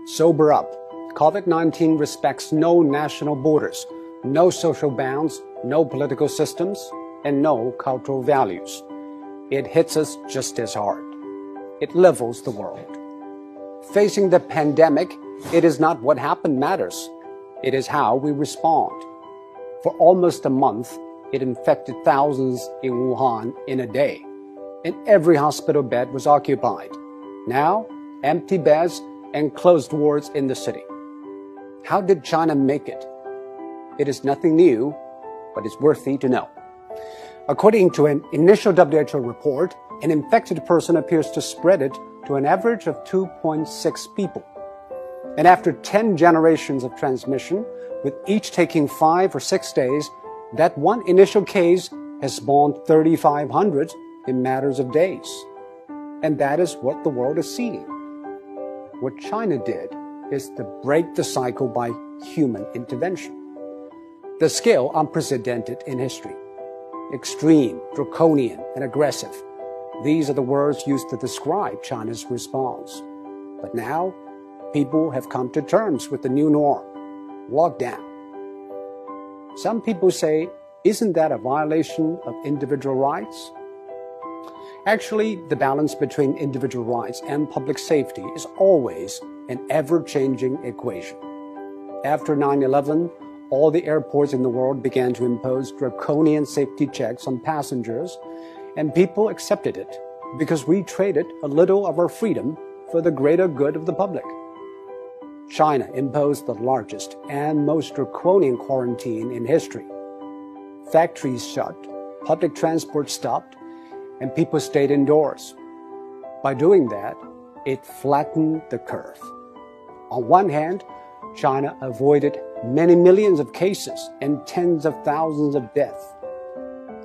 Sober up. COVID-19 respects no national borders, no social bounds, no political systems, and no cultural values. It hits us just as hard. It levels the world. Facing the pandemic, it is not what happened matters. It is how we respond. For almost a month, it infected thousands in Wuhan in a day, and every hospital bed was occupied. Now, empty beds and closed wards in the city. How did China make it? It is nothing new, but it's worthy to know. According to an initial WHO report, an infected person appears to spread it to an average of 2.6 people. And after 10 generations of transmission, with each taking 5 or 6 days, that one initial case has spawned 3,500 in matters of days. And that is what the world is seeing. What China did is to break the cycle by human intervention. The scale unprecedented in history. Extreme, draconian, and aggressive. These are the words used to describe China's response. But now, people have come to terms with the new norm, lockdown. Some people say, isn't that a violation of individual rights? Actually, the balance between individual rights and public safety is always an ever-changing equation. After 9/11, all the airports in the world began to impose draconian safety checks on passengers, and people accepted it because we traded a little of our freedom for the greater good of the public. China imposed the largest and most draconian quarantine in history. Factories shut, public transport stopped, and people stayed indoors. By doing that, it flattened the curve. On one hand, China avoided many millions of cases and tens of thousands of deaths.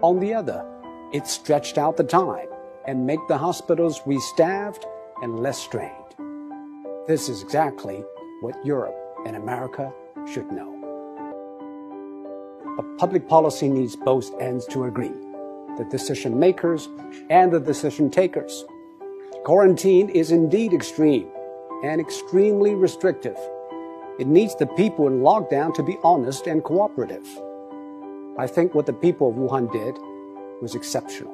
On the other, it stretched out the time and made the hospitals restaffed and less strained. This is exactly what Europe and America should know. But public policy needs both ends to agree, the decision makers and the decision takers. Quarantine is indeed extreme and extremely restrictive. It needs the people in lockdown to be honest and cooperative. I think what the people of Wuhan did was exceptional.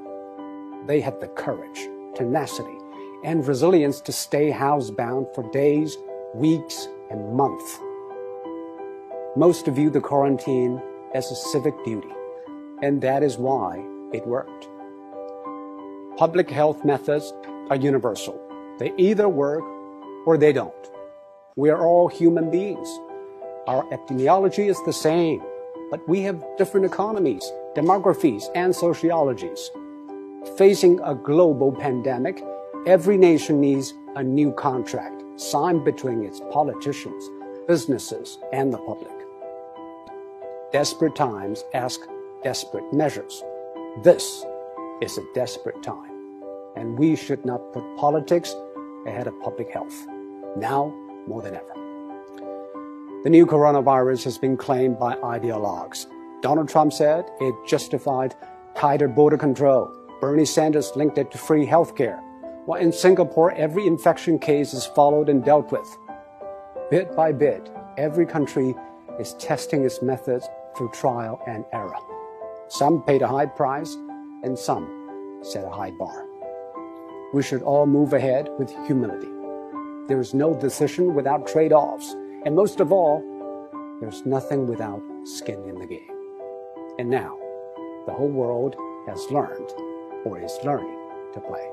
They had the courage, tenacity, and resilience to stay housebound for days, weeks, and months. Most view the quarantine as a civic duty, and that is why it worked. Public health methods are universal. They either work or they don't. We are all human beings. Our epidemiology is the same, but we have different economies, demographies, and sociologies. Facing a global pandemic, every nation needs a new contract signed between its politicians, businesses, and the public. Desperate times ask desperate measures. This is a desperate time, and we should not put politics ahead of public health, now more than ever. The new coronavirus has been claimed by ideologues. Donald Trump said it justified tighter border control. Bernie Sanders linked it to free healthcare. While in Singapore, every infection case is followed and dealt with. Bit by bit, every country is testing its methods through trial and error. Some paid a high price, and some set a high bar. We should all move ahead with humility. There is no decision without trade-offs, and most of all, there's nothing without skin in the game. And now, the whole world has learned, or is learning, to play.